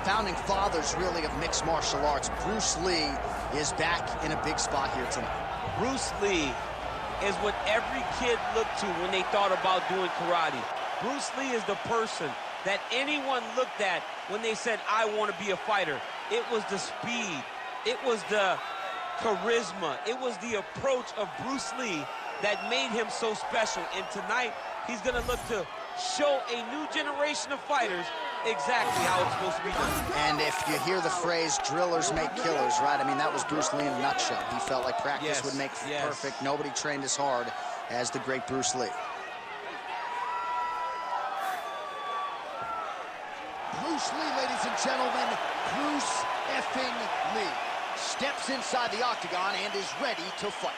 founding fathers, really, of mixed martial arts. Bruce Lee is back in a big spot here tonight. Bruce Lee is what every kid looked to when they thought about doing karate. Bruce Lee is the person that anyone looked at when they said, I want to be a fighter. It was the speed. It was the charisma. It was the approach of Bruce Lee that made him so special. And tonight, he's going to look to show a new generation of fighters exactly how it's supposed to be done. And if you hear the phrase, drillers make killers, right? I mean, that was Bruce Lee in a nutshell. He felt like practice would make perfect. Nobody trained as hard as the great Bruce Lee. Bruce Lee, ladies and gentlemen, Bruce effing Lee steps inside the octagon and is ready to fight.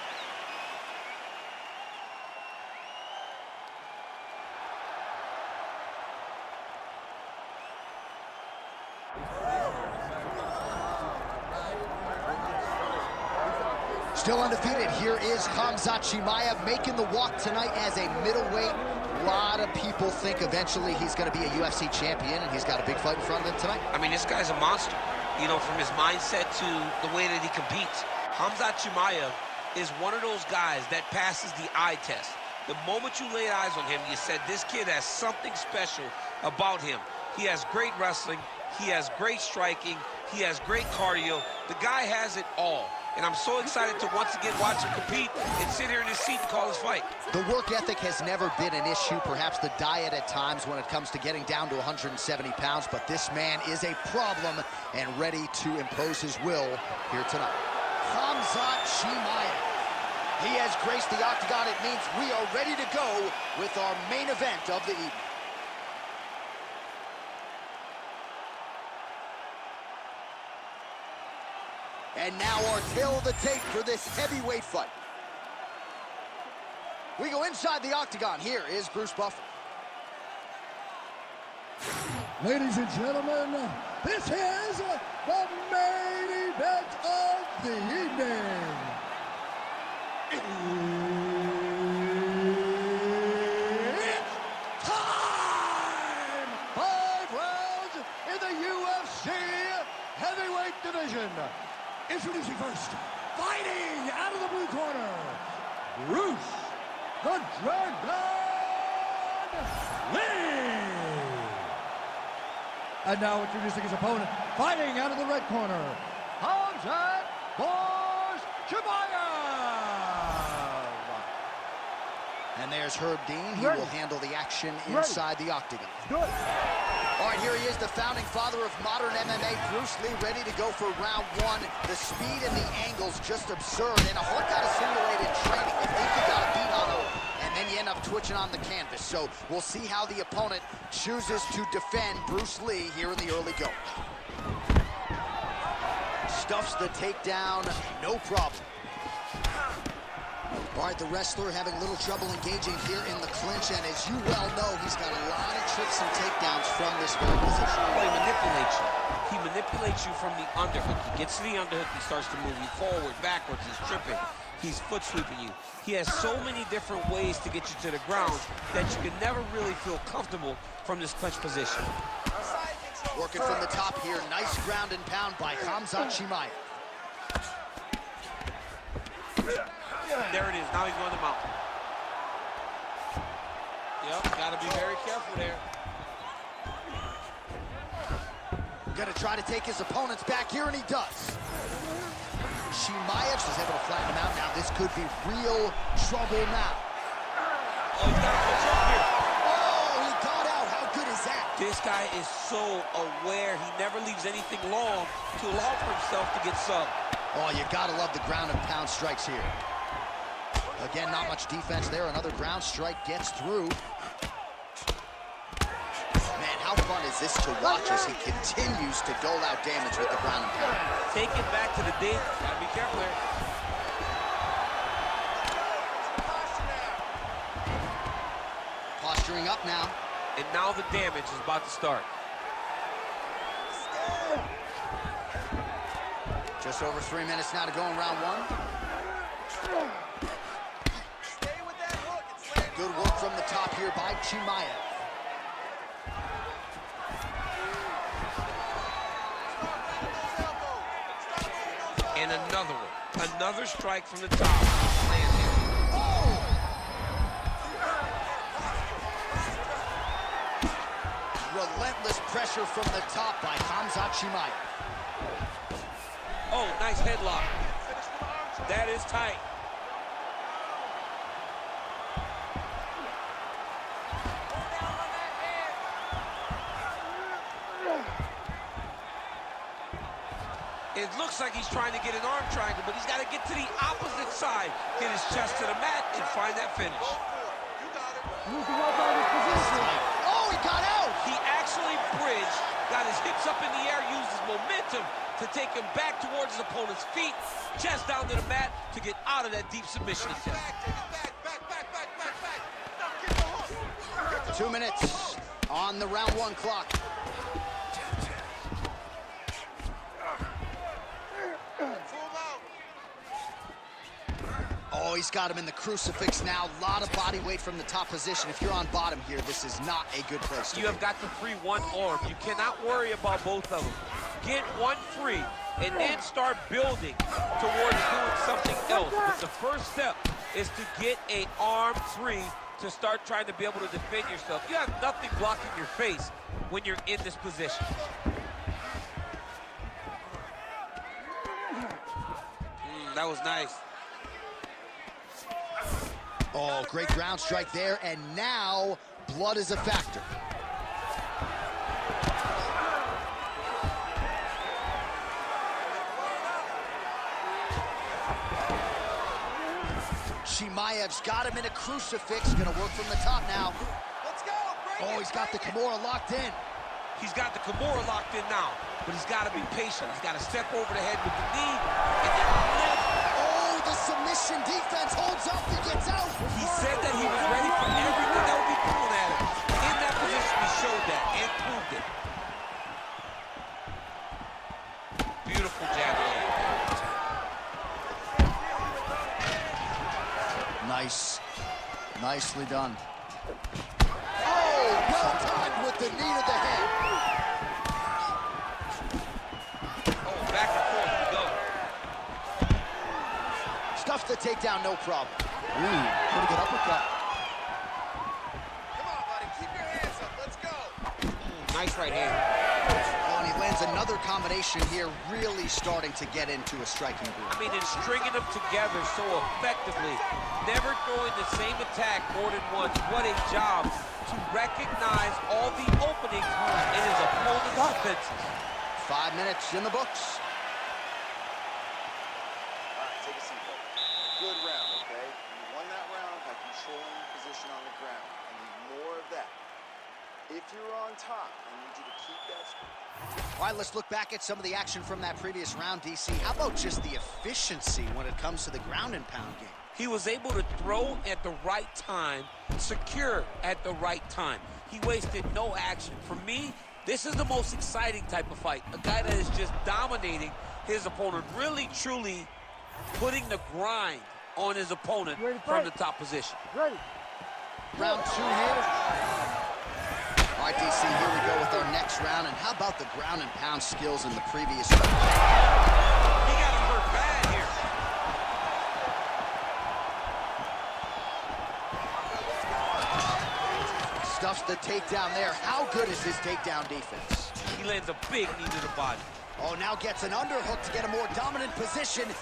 Still undefeated, here is Khamzat Chimaev making the walk tonight as a middleweight. A lot of people think eventually he's going to be a UFC champion, and he's got a big fight in front of him tonight. I mean, this guy's a monster, you know, from his mindset to the way that he competes. Khamzat Chimaev is one of those guys that passes the eye test. The moment you laid eyes on him, you said, this kid has something special about him. He has great wrestling, he has great striking, he has great cardio. The guy has it all. And I'm so excited to once again watch him compete and sit here in his seat and call his fight. The work ethic has never been an issue, perhaps the diet at times when it comes to getting down to 170 pounds, but this man is a problem and ready to impose his will here tonight. Khamzat Chimaev. He has graced the octagon. It means we are ready to go with our main event of the evening. And now our tale of the tape for this heavyweight fight. We go inside the octagon. Here is Bruce Buffer. Ladies and gentlemen, this is the main event of the evening. It's time! 5 rounds in the UFC heavyweight division. Introducing first, fighting out of the blue corner, Bruce the Dragon Lee. And now introducing his opponent, fighting out of the red corner, Khamzat Chimaev. And there's Herb Dean. He will handle the action inside the octagon. Good. All right, here he is, the founding father of modern MMA, Bruce Lee, ready to go for round one. The speed and the angles just absurd, and a whole lot of simulated training. You think you got a beat on him, and then you end up twitching on the canvas. So we'll see how the opponent chooses to defend Bruce Lee here in the early go. Stuffs the takedown, no problem. All right, the wrestler having a little trouble engaging here in the clinch, and as you well know, he's got a lot of tricks and takedowns from this very position. Well, he manipulates you. He manipulates you from the underhook. He gets to the underhook, he starts to move you forward, backwards, he's tripping. He's foot sweeping you. He has so many different ways to get you to the ground that you can never really feel comfortable from this clinch position. Working from the top here, nice ground and pound by Khamzat Chimaev. There it is, now he's going to mount. Yep, gotta be very careful there. Gonna try to take his opponents back here, and he does. Chimaev is able to flatten him out. Now this could be real trouble now. Oh, he's got to switch up here. Oh, he got out. How good is that? This guy is so aware. He never leaves anything long to allow for himself to get subbed. Oh, you gotta love the ground and pound strikes here. Again, not much defense there. Another ground strike gets through. Man, how fun is this to watch as he continues to dole out damage with the ground and pound? Take it back to the day. Gotta be careful there. Posturing up now. And now the damage is about to start. Just over 3 minutes now to go in round one. Good work from the top here by Chimaev. And another one. Another strike from the top. Lands here. Relentless pressure from the top by Khamzat Chimaev. Oh, nice headlock. That is tight. It looks like he's trying to get an arm triangle, but he's got to get to the opposite side, get his chest to the mat, and find that finish. Oh, he got out! He actually bridged, got his hips up in the air, used his momentum to take him back towards his opponent's feet, chest down to the mat to get out of that deep submission attempt. 2 minutes on the round 1 clock. Oh, he's got him in the crucifix now. A lot of body weight from the top position. If you're on bottom here, this is not a good place to be. You have got to free one arm. You cannot worry about both of them. Get one free and then start building towards doing something else. But the first step is to get an arm free to start trying to be able to defend yourself. You have nothing blocking your face when you're in this position. That was nice. Oh, great ground strike there, and now blood is a factor. Chimaev's got him in a crucifix, gonna work from the top now. Let's go! Oh, he's got the Kimura locked in. He's got the Kimura locked in now, but he's got to be patient. He's got to step over the head with the knee, and then lift. Oh, the submission defense holds up, he gets out. He said that he was ready for everything that would be thrown at him. In that position, he showed that and proved it. Beautiful jab there. Nice. Nicely done. Oh, well timed with the knee to the head. Oh, back and forth we go. Stuffs the takedown, no problem. Ooh, pretty good uppercut. Come on, buddy. Keep your hands up. Let's go. Nice right hand. Oh, and he lands another combination here, really starting to get into a striking I groove. mean, and stringing them together so effectively. Never throwing the same attack more than once. What a job to recognize all the openings in his opponent's defenses. 5 minutes in the books. All right, take a seat, buddy. Good round, okay? You won that round by controlling the position on the ground. I need more of that. If you're on top, I need you to keep that speed. All right, let's look back at some of the action from that previous round, DC. How about just the efficiency when it comes to the ground and pound game? He was able to throw at the right time, secure at the right time. He wasted no action. For me, this is the most exciting type of fight. A guy that is just dominating his opponent, really, truly putting the grind on his opponent from the top position. Ready. Round 2 here. All right, DC, here we go with our next round. And how about the ground and pound skills in the previous round? He got him hurt bad here. Stuffs the takedown there. How good is his takedown defense? He lands a big knee to the body. Oh, now gets an underhook to get a more dominant position.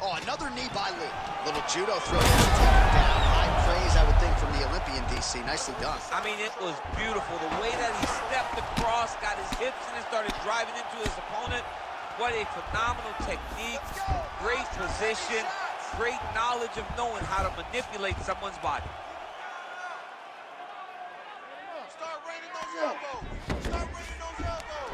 Oh, another knee by Lee. Little judo throw to take him down. High praise, I would think, from the Olympian, DC. Nicely done. I mean, it was beautiful. The way that he stepped across, got his hips in and started driving into his opponent. What a phenomenal technique. Great position. Great knowledge of knowing how to manipulate someone's body. Start raining those elbows. Start raining those elbows.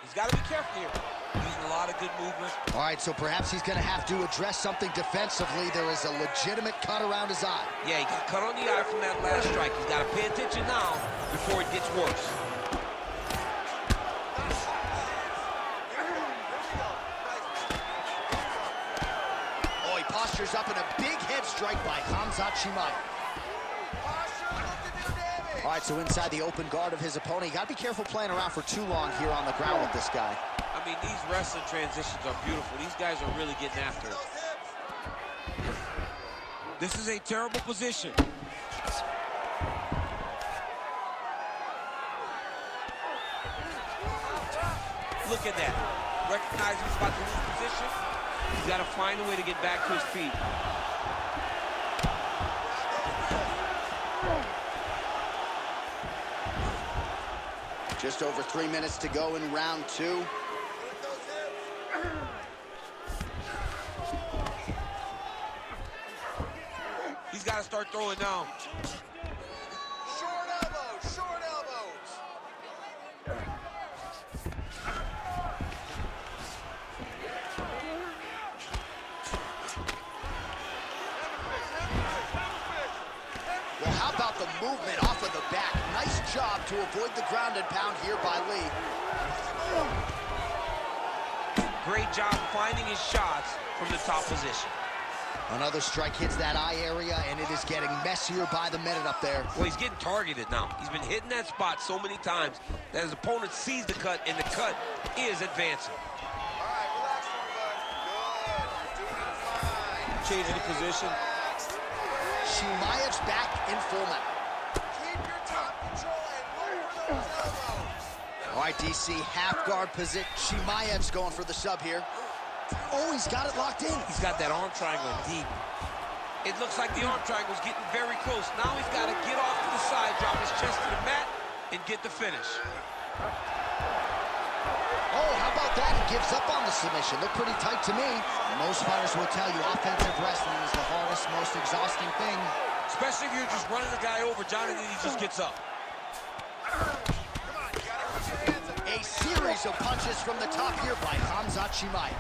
He's got to be careful here. Using a lot of good movement. All right, so perhaps he's going to have to address something defensively. There is a legitimate cut around his eye. Yeah, he got cut on the eye from that last strike. He's got to pay attention now before it gets worse. Oh, he postures up in a big head strike by Khamzat Chimaev. Posture, look to do damage. All right, so inside the open guard of his opponent. You got to be careful playing around for too long here on the ground with this guy. I mean, these wrestling transitions are beautiful. These guys are really getting after it. This is a terrible position. Look at that. Recognize he's about to lose position. He's got to find a way to get back to his feet. Just over 3 minutes to go in round 2. He's got to start throwing down. Short elbows, short elbows. Well, how about the movement off of the back? Nice job to avoid the ground and pound here by Lee. Great job finding his shots from the top position. Another strike hits that eye area, and it is getting messier by the minute up there. Well, he's getting targeted now. He's been hitting that spot so many times that his opponent sees the cut, and the cut is advancing. All right, relax, everybody. Good. You're doing fine. Changing the position. Chimaev's back in full mount. Keep your top control and lower those elbows. All right, DC, half guard position. Chimaev's going for the sub here. Oh, he's got it locked in. He's got that arm triangle deep. It looks like the arm triangle's getting very close. Now he's got to get off to the side, drop his chest to the mat, and get the finish. Oh, how about that? He gives up on the submission. Looked pretty tight to me. Most fighters will tell you offensive wrestling is the hardest, most exhausting thing. Especially if you're just running the guy over, John, and then he just gets up. A series of punches from the top here by Khamzat Chimaev.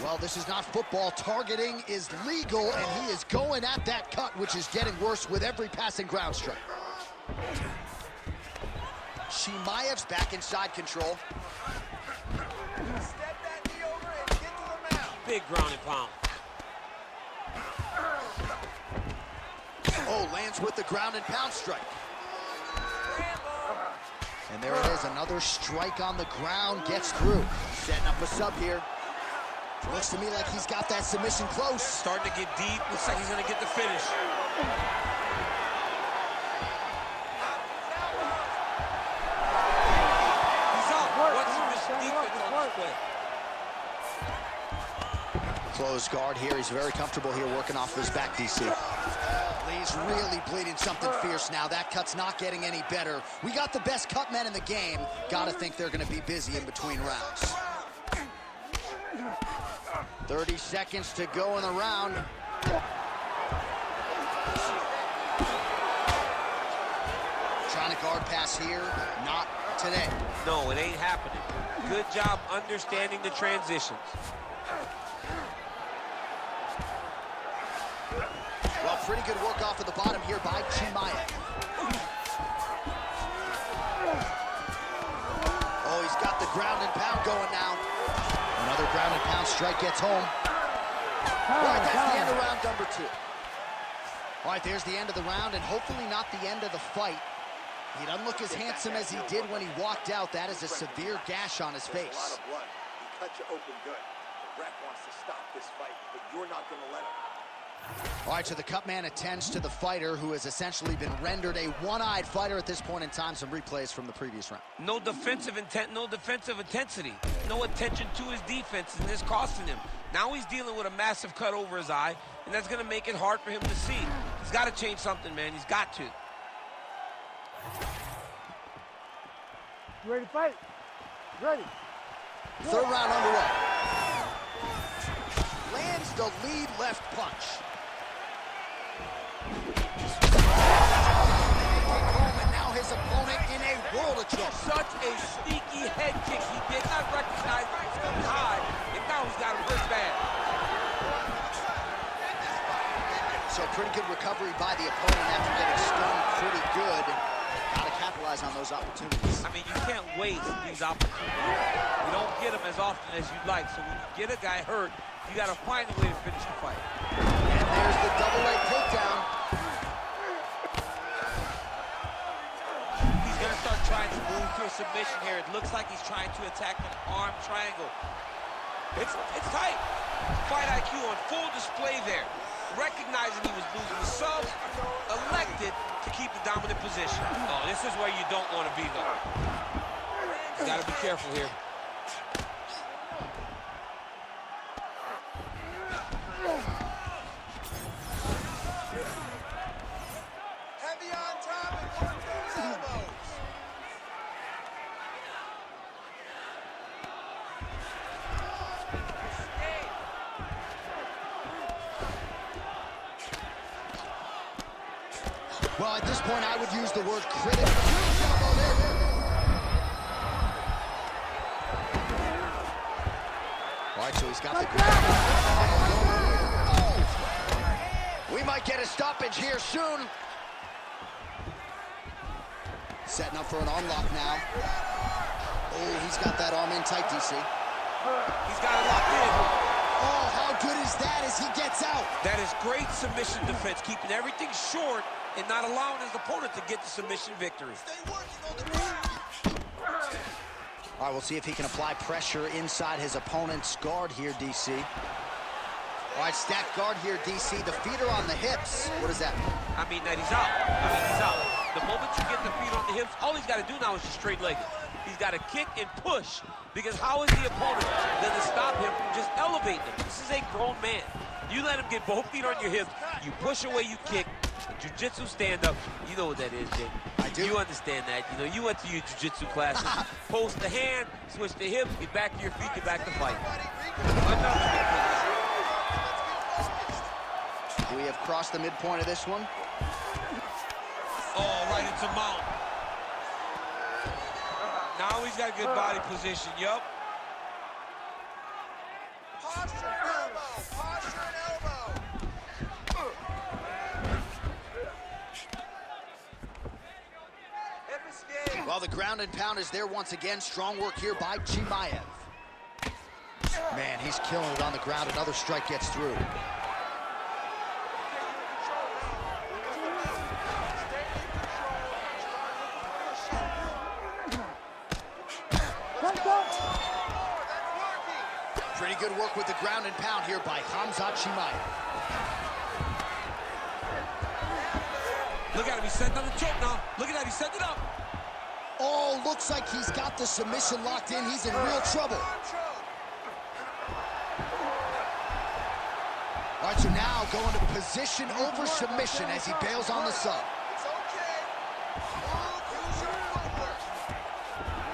Well, this is not football. Targeting is legal, and he is going at that cut, which is getting worse with every passing ground strike. Chimaev's back inside control. Step that knee over and get to the mount. Big ground and pound. Oh, lands with the ground and pound strike. And there it is, another strike on the ground, gets through. Setting up a sub here. Looks to me like he's got that submission close. Starting to get deep. Looks like he's going to get the finish. He's out. What's this defense on display? Closed guard here. He's very comfortable here working off his back, DC. Lee's really bleeding something fierce now. That cut's not getting any better. We got the best cut men in the game. Gotta think they're gonna be busy in between rounds. 30 seconds to go in the round. Trying to guard pass here, not today. No, it ain't happening. Good job understanding the transitions. Well, pretty good work off of the bottom here by Chimaev. Oh, he's got the ground and pound going now. Another ground and pound strike gets home. All right, that's the end of round number 2. All right, there's the end of the round, and hopefully not the end of the fight. He doesn't look as handsome as he did when he walked out. That is a severe gash on his face. A lot of blood. He cut you open good. The ref wants to stop this fight, but you're not going to let him. All right, so the cut man attends to the fighter who has essentially been rendered a one-eyed fighter at this point in time. Some replays from the previous round. No defensive intent, no defensive intensity. No attention to his defense, and this costing him. Now he's dealing with a massive cut over his eye, and that's going to make it hard for him to see. He's got to change something, man. He's got to. You ready to fight? Ready. Third round underway. Lands the lead left punch. And now his opponent in a world of trouble. Such a sneaky head kick. He did not recognize it was coming high, and now he's got him really bad. So pretty good recovery by the opponent after getting stung pretty good. Gotta capitalize on those opportunities. I mean, you can't waste these opportunities. You don't get them as often as you'd like. So when you get a guy hurt, you got to find a way to finish the fight. And there's the double leg takedown. going to start trying to move to a submission here. It looks like he's trying to attack an arm triangle. It's tight. Fight IQ on full display there. Recognizing he was losing the sub, elected to keep the dominant position. Oh, this is where you don't want to be, though. You got to be careful here. Heavy on top and work those elbows. Well, at this point, I would use the word critical. All right, so he's got the ground. Oh! We might get a stoppage here soon. Setting up for an arm lock now. Oh, he's got that arm in tight, DC. He's got it locked in. Oh, how good is that as he gets out? That is great submission defense, keeping everything short and not allowing his opponent to get the submission victory. All right, we'll see if he can apply pressure inside his opponent's guard here, DC. All right, stacked guard here, DC. The feet are on the hips. What does that mean? I mean that he's out. He's out. The moment you get the feet on the hips, all he's got to do now is just straight-legged. He's got to kick and push, because how is the opponent going to stop him from just elevating him? This is a grown man. You let him get both feet on your hips, you push away, you kick. Jiu-jitsu stand-up, you know what that is, Jay. I do. You understand that. You know, you went to your jiu-jitsu classes. Post the hand, switch the hips, get back to your feet, get back to fight. We have crossed the midpoint of this one. Oh, right into mount. Now he's got a good body position, yup. Posture and elbow. Posture and elbow. Well, the ground and pound is there once again. Strong work here by Chimaev. Man, he's killing it on the ground. Another strike gets through. Pretty good work with the ground and pound here by Khamzat Chimaev. Look at him, he's setting up the choke now. Look at that, he's setting it up. Oh, looks like he's got the submission locked in. He's in real trouble. All right, so now going to position over submission as he bails on the sub. It's okay. Use your footwork.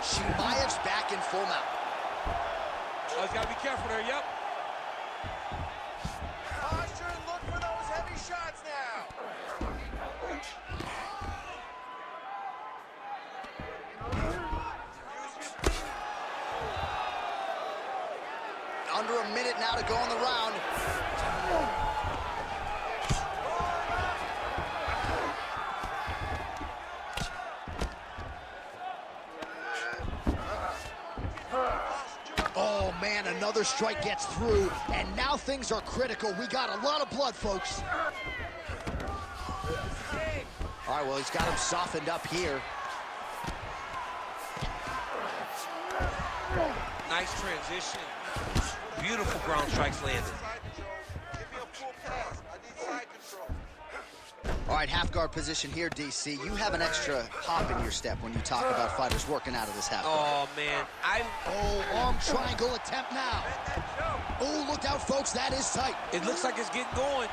Chimaev's back in full mount. Oh, he's got to be careful there, yep. Posture and look for those heavy shots now. Under a minute now to go on the round. Oh, man, another strike gets through, and now things are critical. We got a lot of blood, folks. All right, well, he's got him softened up here. Nice transition. Beautiful ground strikes landed. Give me a full pass. I need side control. All right, half guard position here, DC. You have an extra hop in your step when you talk about fighters working out of this half guard. Oh, man. Oh, arm triangle attempt now. Oh, look out, folks. That is tight. It looks like it's getting going.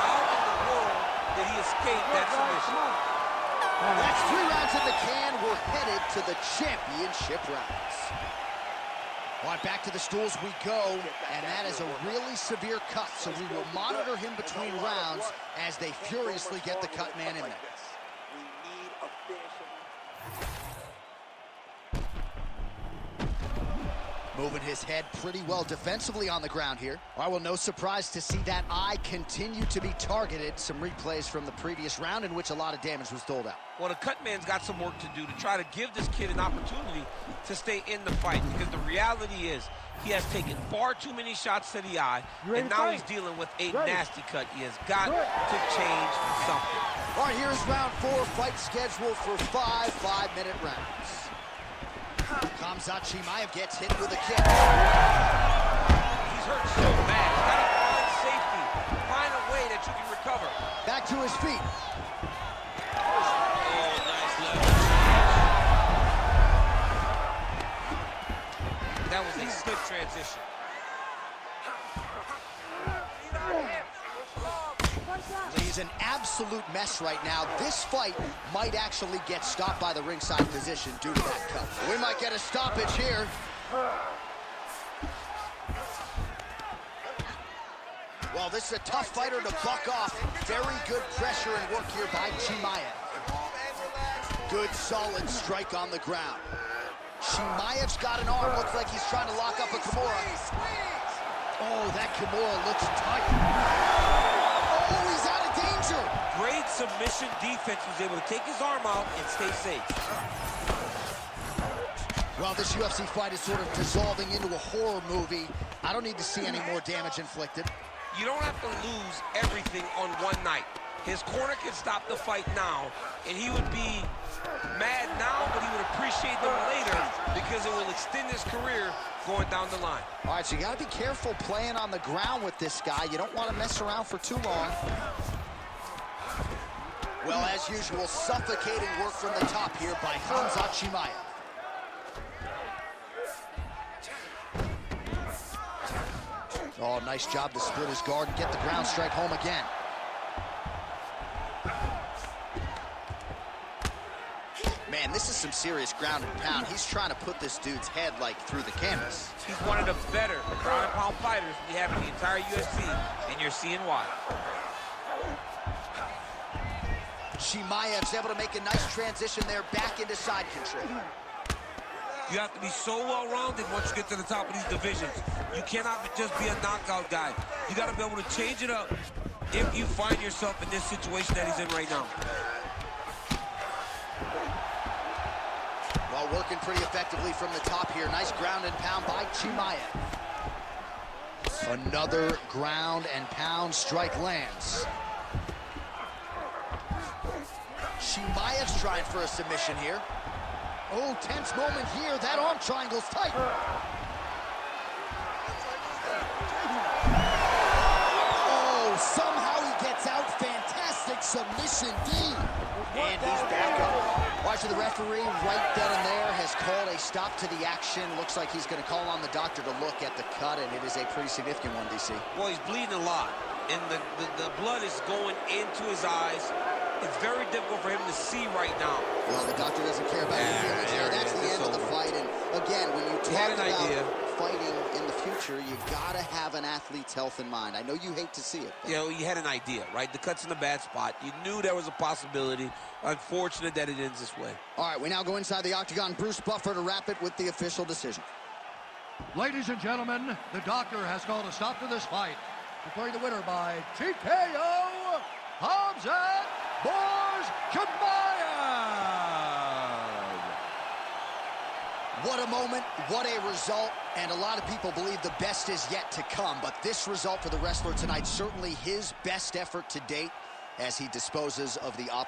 How in the world did he escape that submission? That's 3 rounds in the can. We're headed to the championship rounds. All right, back to the stools we go, and that is a really severe cut, so we will monitor him between rounds as they furiously get the cut man in there. We need a finisher. Moving his head pretty well defensively on the ground here. All right, well, no surprise to see that eye continue to be targeted. Some replays from the previous round in which a lot of damage was doled out. Well, the cut man's got some work to do to try to give this kid an opportunity to stay in the fight, because the reality is He has taken far too many shots to the eye, and now he's dealing with a nasty cut. He has got to change something. All right, here's round 4, fight scheduled for 5 5-minute rounds. Khamzat Chimaev gets hit with a kick. He's hurt so bad. He's got to find safety. Find a way that you can recover. Back to his feet. That was a good transition. He's an absolute mess right now. This fight might actually get stopped by the ringside position due to that cut. We might get a stoppage here. Well, this is a tough fighter to buck off. Very good pressure and work here by Chimaev. Good, solid strike on the ground. Chimaev's got an arm. Looks like he's trying to lock up a Kimura. Oh, that Kimura looks tight. Oh, he's out of danger. Great submission defense. He was able to take his arm out and stay safe. Well, this UFC fight is sort of dissolving into a horror movie. I don't need to see any more damage inflicted. You don't have to lose everything on one night. His corner can stop the fight now, and he would be mad now, but he would appreciate them later because it will extend his career going down the line. All right, so you got to be careful playing on the ground with this guy. You don't want to mess around for too long. Well, as usual, suffocating work from the top here by Khamzat Chimaev. Oh, nice job to split his guard and get the ground strike home again. Man, this is some serious ground and pound. He's trying to put this dude's head, like, through the canvas. He's one of the better ground and pound fighters we have in the entire UFC, and you're seeing why. Chimaev's able to make a nice transition there back into side control. You have to be so well-rounded once you get to the top of these divisions. You cannot just be a knockout guy. You got to be able to change it up if you find yourself in this situation that he's in right now. Well, working pretty effectively from the top here. Nice ground and pound by Chimaev. Another ground and pound strike lands. Chimaev's trying for a submission here. Oh, tense moment here. That arm triangle's tight. Oh, somehow he gets out. Fantastic submission, D. And he's back up. Watching the referee right then and there has called a stop to the action. Looks like he's going to call on the doctor to look at the cut, and it is a pretty significant one, DC. Well, he's bleeding a lot, and the blood is going into his eyes. It's very difficult for him to see right now. Well, the doctor doesn't care about your feelings here. That's the end of the fight. And again, when you talk about fighting in the future, you gotta have an athlete's health in mind. I know you hate to see it. You know, you had an idea, right? The cut's in a bad spot. You knew there was a possibility. Unfortunate that it ends this way. All right, we now go inside the octagon. Bruce Buffer to wrap it with the official decision. Ladies and gentlemen, the doctor has called a stop to this fight, declaring the winner by TKO, Khamzat Chimaev. What a moment, what a result, and a lot of people believe the best is yet to come, but this result for the wrestler tonight, certainly his best effort to date as he disposes of the opposition.